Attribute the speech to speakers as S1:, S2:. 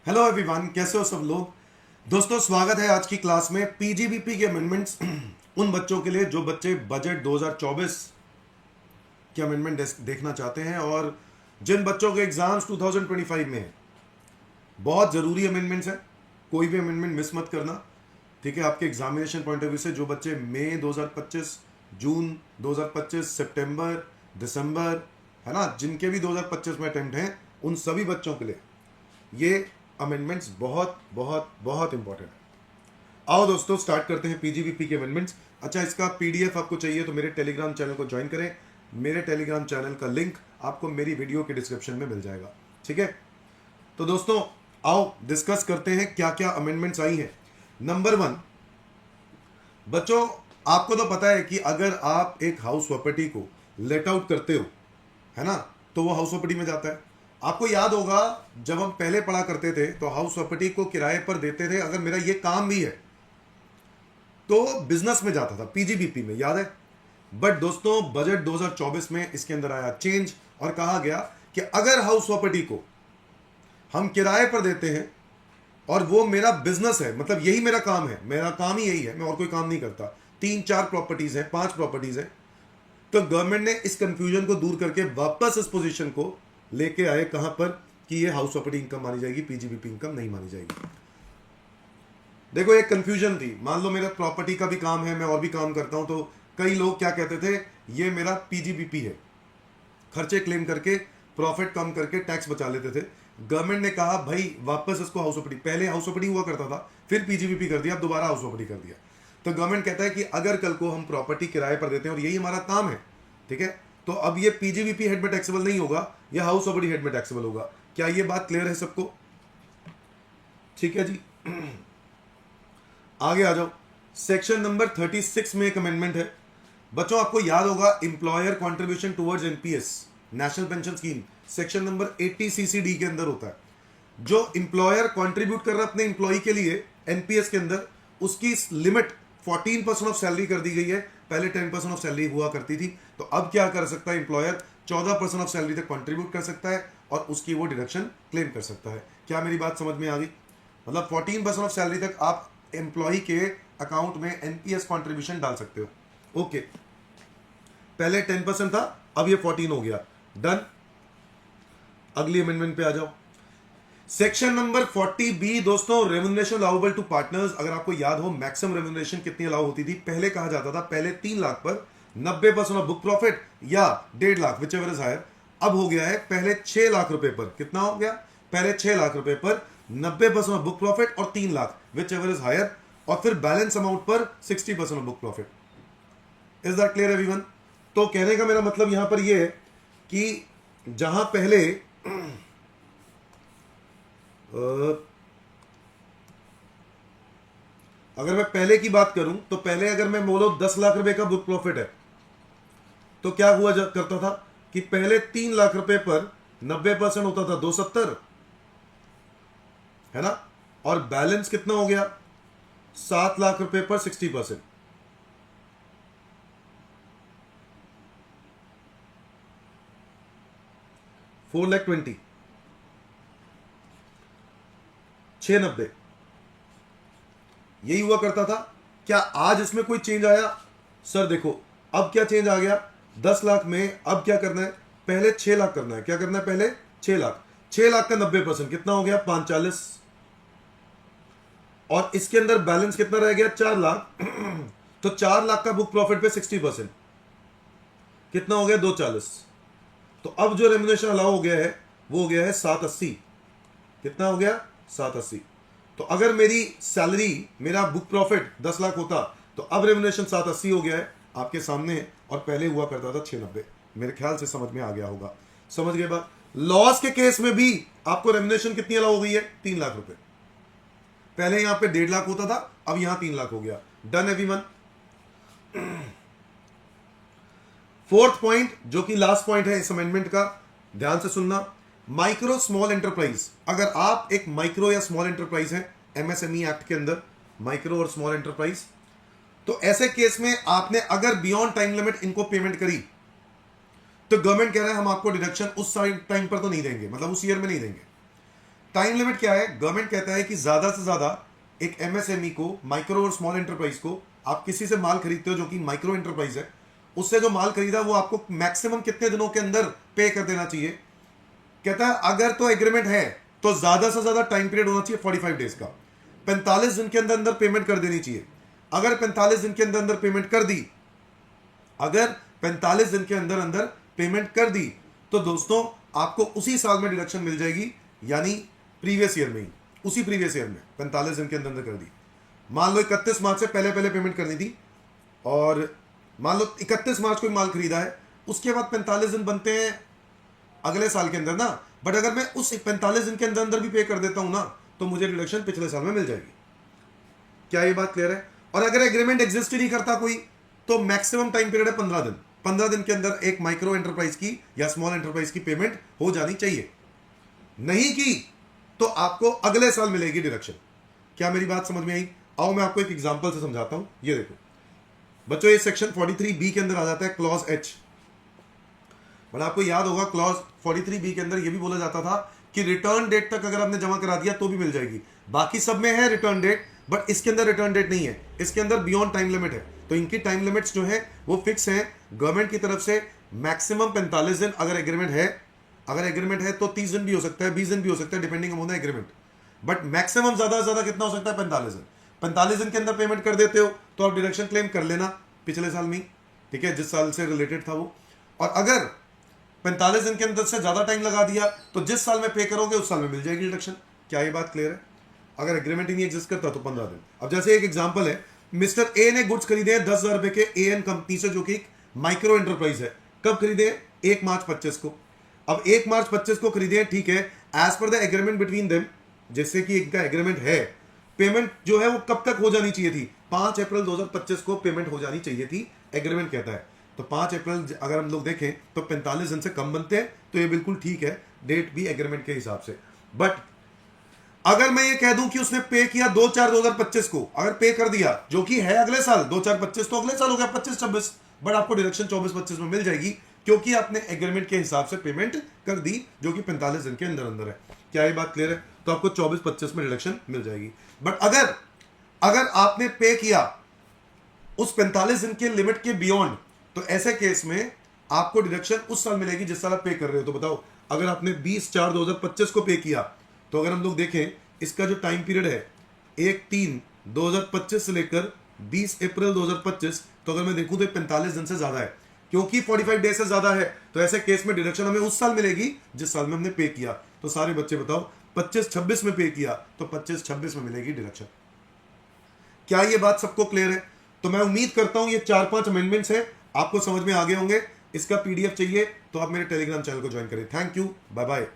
S1: Hello everyone, कैसे हो सब लोग। दोस्तों, स्वागत है आज की क्लास में। पीजीबीपी के अमेंडमेंट्स उन बच्चों के लिए जो बच्चे बजट 2024 के अमेंडमेंट देखना चाहते हैं और जिन बच्चों के एग्जाम्स 2025 में है। बहुत ज़रूरी अमेंडमेंट्स है, कोई भी अमेंडमेंट मिस मत करना, ठीक है। आपके एग्जामिनेशन पॉइंट ऑफ व्यू से जो बच्चे मई 2025, जून 2025, सितंबर, दिसंबर, है ना, जिनके भी 2025 में अटेम्प्ट हैं, उन सभी बच्चों के लिए ये अमेंडमेंट्स बहुत बहुत बहुत इंपॉर्टेंट है। आओ दोस्तों, स्टार्ट करते हैं पीजीबीपी के अमेंडमेंट्स। अच्छा, इसका पीडीएफ आपको चाहिए तो मेरे टेलीग्राम चैनल को ज्वाइन करें। मेरे टेलीग्राम चैनल का लिंक आपको मेरी वीडियो के डिस्क्रिप्शन में मिल जाएगा, ठीक है। तो दोस्तों, आओ डिस्कस करते हैं क्या क्या अमेंडमेंट्स आई हैं। नंबर 1, बच्चों, आपको तो पता है कि अगर आप एक हाउस प्रॉपर्टी को लेट आउट करते हो, है ना, तो वो हाउस प्रॉपर्टी में जाता है। आपको याद होगा, जब हम पहले पढ़ा करते थे तो हाउस प्रॉपर्टी को किराए पर देते थे। अगर मेरा ये काम भी है तो बिजनेस में जाता था, पीजीबीपी में, याद है। बट दोस्तों, बजट 2024 में इसके अंदर आया चेंज और कहा गया कि अगर हाउस प्रॉपर्टी को हम किराए पर देते हैं और वो मेरा बिजनेस है, मतलब यही मेरा काम है, मेरा काम ही यही है, मैं और कोई काम नहीं करता, 3-4 प्रॉपर्टीज है, 5 प्रॉपर्टीज है, तो गवर्नमेंट ने इस कंफ्यूजन को दूर करके वापस इस पोजीशन को लेके आए, कहां पर, कि ये हाउस प्रॉपर्टी इनकम मानी जाएगी, पीजीबीपी इनकम नहीं मानी जाएगी। देखो, एक कंफ्यूजन थी। मान लो मेरा प्रॉपर्टी का भी काम है, मैं और भी काम करता हूं, तो कई लोग क्या कहते थे, ये मेरा पीजीबीपी है, खर्चे क्लेम करके प्रॉफिट कम करके टैक्स बचा लेते थे। गवर्नमेंट ने कहा भाई वापस इसको हाउस प्रॉपर्टी, पहले हाउस प्रॉपर्टी हुआ करता था, फिर पीजीबीपी कर दिया, अब दोबारा हाउस प्रॉपर्टी कर दिया। तो गवर्नमेंट कहता है कि अगर कल को हम प्रॉपर्टी किराए पर देते हैं और यही हमारा काम है, ठीक है, तो अब ये पीजीबीपी हेड में टैक्सेबल नहीं होगा, यह हाउस प्रॉपर्टी हेड में टैक्सेबल होगा। क्या ये बात क्लियर है सबको? ठीक है जी। आगे आ जाओ। सेक्शन नंबर 36 में एक अमेंडमेंट है। बच्चों, आपको याद होगा, employer contribution towards NPS, national pension scheme, section number 80 CCD के अंदर होता है। जो एम्प्लॉयर कंट्रीब्यूट कर रहा है अपने एम्प्लॉय के लिए एनपीएस के अंदर, उसकी लिमिट 14% ऑफ सैलरी कर दी गई है। पहले 10% ऑफ सैलरी हुआ करती थी, तो अब क्या कर सकता है एम्प्लॉयर, 14% ऑफ सैलरी तक कंट्रीब्यूट कर सकता है और उसकी वो डिडक्शन क्लेम कर सकता है। क्या मेरी बात समझ में आ गई? मतलब 14% ऑफ सैलरी तक आप एम्प्लॉय के अकाउंट में एनपीएस कंट्रीब्यूशन डाल सकते हो। ओके, पहले 10% था, अब ये 14 हो गया। डन। अगली अमेंडमेंट पे आ जाओ। सेक्शन नंबर 40B दोस्तों, रेम्युनरेशन अलाउबल टू पार्टनर्स। अगर आपको याद हो, मैक्सिमम रेम्युनरेशन कितनी अलाउ होती थी? पहले कहा जाता था पहले 3 लाख पर 90% ऑफ बुक प्रॉफिट या 1.5 lakh, whichever is higher. अब हो गया है पहले 6 लाख रुपए पर, कितना हो गया? पहले 6 लाख रुपए पर 90% ऑफ बुक प्रॉफिट और 3 lakh, whichever is higher, और फिर बैलेंस अमाउंट पर 60% of book profit. Is that clear everyone? तो कहने का मेरा मतलब यहां पर यह है कि जहां पहले अगर मैं पहले की बात करूं तो पहले अगर मैं बोलो 10 लाख रुपए का बुक प्रॉफिट है, तो क्या हुआ करता था कि पहले 3 लाख रुपए पर 90% होता था 270, है ना, और बैलेंस कितना हो गया? 7 लाख रुपए पर 60%, 4,20,000, 690, यही हुआ करता था। क्या आज इसमें कोई चेंज आया? सर देखो, अब क्या चेंज आ गया? 10 लाख में अब क्या करना है? पहले 6 लाख करना है। क्या करना है? पहले 6 लाख। 6 लाख का 90% कितना हो गया? 540, और इसके अंदर बैलेंस कितना रह गया? 4 लाख। तो 4 लाख का बुक प्रॉफिट पे 60% कितना हो गया? 240। तो अब जो रेम्युनरेशन अलाउ हो गया है वो हो गया है 780। कितना हो गया? 780। तो अगर मेरी सैलरी, मेरा बुक प्रॉफिट 10 लाख होता, तो अब रेम्युनरेशन 780 हो गया है, आपके सामने है, और पहले हुआ करता था 690। मेरे ख्याल से समझ में आ गया होगा। समझ गए बात? लॉस के केस में भी आपको रेम्युनरेशन कितनी अलाउ हो गई है? 3 लाख रुपए। पहले यहां पे 1.5 लाख होता था, अब यहां 3 लाख हो गया। Done everyone? फोर्थ पॉइंट, जो कि लास्ट पॉइंट है इस अमेंडमेंट का, ध्यान से सुनना। Micro small enterprise. अगर आप एक माइक्रो या स्मॉल एंटरप्राइज है, एमएसएमई एक्ट के अंदर माइक्रो और स्मॉल एंटरप्राइज, तो ऐसे केस में आपने अगर बियॉन्ड टाइम लिमिट इनको पेमेंट करी, तो गवर्नमेंट कह रहा है हम आपको डिडक्शन उस टाइम पर तो नहीं देंगे, मतलब उस ईयर में नहीं देंगे, टाइम लिमिट क्या है? गवर्नमेंट कहता है कि ज्यादा से ज्यादा एक एमएसएमई को, माइक्रो और स्मॉल एंटरप्राइज को, आप किसी से माल खरीदते हो जो कि माइक्रो एंटरप्राइज है, उससे जो माल खरीदा वो आपको मैक्सिमम कितने दिनों के अंदर पे कर देना चाहिए? कहता है अगर तो एग्रीमेंट है तो ज्यादा से ज्यादा टाइम पीरियड होना चाहिए 45 डेज का, 45 दिन के अंदर अंदर पेमेंट कर देनी चाहिए। अगर 45 दिन के अंदर अंदर पेमेंट कर दी, अगर 45 दिन के अंदर अंदर पेमेंट कर दी तो दोस्तों आपको उसी साल में डिडक्शन मिल जाएगी, यानी प्रीवियस ईयर में ही, उसी प्रीवियस ईयर में 45 दिन के अंदर अंदर कर दी। मान लो 31 मार्च से पहले पहले पेमेंट करनी थी, और मान लो 31 मार्च को माल खरीदा है, उसके बाद 45 दिन बनते हैं अगले साल के अंदर ना, बट अगर मैं उस 45 दिन के अंदर अंदर भी पे कर देता हूं ना तो मुझे डिडक्शन पिछले साल में मिल जाएगी। क्या ये बात क्लियर है? और अगर एग्रीमेंट एग्जिस्ट ही नहीं करता कोई तो मैक्सिमम टाइम पीरियड है 15 दिन। 15 दिन के अंदर एक माइक्रो एंटरप्राइज की या स्मॉल एंटरप्राइज की पेमेंट हो जानी चाहिए, नहीं की तो आपको अगले साल मिलेगी डिडक्शन। क्या मेरी बात समझ में आई? आओ मैं आपको एक एग्जांपल से समझाता हूं। ये देखो बच्चों, ये सेक्शन 43B के अंदर आ जाता है क्लॉज एच। बट आपको याद होगा क्लॉज 43B के अंदर ये भी बोला जाता था कि रिटर्न डेट तक अगर आपने जमा करा दिया तो भी मिल जाएगी। बाकी सब में है रिटर्न डेट, बट इसके अंदर रिटर्न डेट नहीं है, इसके अंदर बियॉन्ड टाइम लिमिट है। तो इनकी टाइम लिमिट्स जो है वो फिक्स है गवर्नमेंट की तरफ से। मैक्सिमम 45 दिन अगर एग्रीमेंट है, अगर एग्रीमेंट है तो 30 दिन भी हो सकता है, 20 दिन भी हो सकता है, depending on the agreement. But maximum ज्यादा से ज्यादा कितना हो सकता है? 45 दिन। 45 दिन के अंदर पेमेंट कर देते हो तो आप डिडक्शन क्लेम कर लेना पिछले साल में, ठीक है, जिस साल से रिलेटेड था वो। और अगर 45 दिन के अंदर से ज्यादा टाइम लगा दिया तो जिस साल में पे करोगे उस साल में मिल जाएगी डिडक्शन। क्या ये बात क्लियर है? अगर एग्रीमेंट ही नहीं एग्जिस्ट करता तो 15 दिन। अब जैसे एक एग्जांपल है, मिस्टर ए ने गुड्स खरीदे हैं 10,000 रुपए के एएन कंपनी से, जो कि एक माइक्रो एंटरप्राइज है। कब खरीदे? 1 मार्च 25 को। अब 1 मार्च 25 को खरीदे हैं, ठीक है, as per the agreement between them, जैसे कि इनका एग्रीमेंट है, पेमेंट जो है वो कब तक हो जानी चाहिए थी? 5 अप्रैल 2025 को पेमेंट हो जानी चाहिए थी, एग्रीमेंट कहता है। तो 5 अप्रैल अगर हम लोग देखें तो 45 दिन से कम बनते हैं, तो ये बिल्कुल ठीक है, डेट भी एग्रीमेंट के हिसाब से। बट अगर मैं ये कह दूं कि उसने पे किया 2/4/2025 को, अगर पे कर दिया जो कि है अगले साल, 2/4/25 तो अगले साल हो गया 25-26, बट आपको डिडक्शन 24-25 में मिल जाएगी क्योंकि आपने एग्रीमेंट के हिसाब से पेमेंट कर दी, जो कि 45 दिन के अंदर अंदर है। क्या ये बात क्लियर है? तो आपको 24-25 में डिडक्शन मिल जाएगी। बट अगर आपने पे किया उस 45 दिन के लिमिट के बियॉन्ड, तो ऐसे केस में आपको डिडक्शन उस साल मिलेगी जिस साल आप पे कर रहे हो। तो बताओ, अगर आपने 20/4/2025 को पे किया तो अगर हम लोग देखें इसका जो टाइम पीरियड है 1/3/2025 से लेकर 20 अप्रैल 2025, तो अगर मैं देखूं तो 45 दिन से ज्यादा है, क्योंकि 45 डेज से ज्यादा है। तो ऐसे केस में डिडक्शन हमें उस साल मिलेगी जिस साल में हमने पे किया। तो सारे बच्चे बताओ, 25-26 में पे किया तो 25-26 में मिलेगी डिडक्शन। क्या ये बात सबको क्लियर है? तो मैं उम्मीद करता हूं ये 4-5 अमेंडमेंट्स है आपको समझ में आ गए होंगे। इसका पीडीएफ चाहिए तो आप मेरे टेलीग्राम चैनल को ज्वाइन करें। Thank you, bye bye.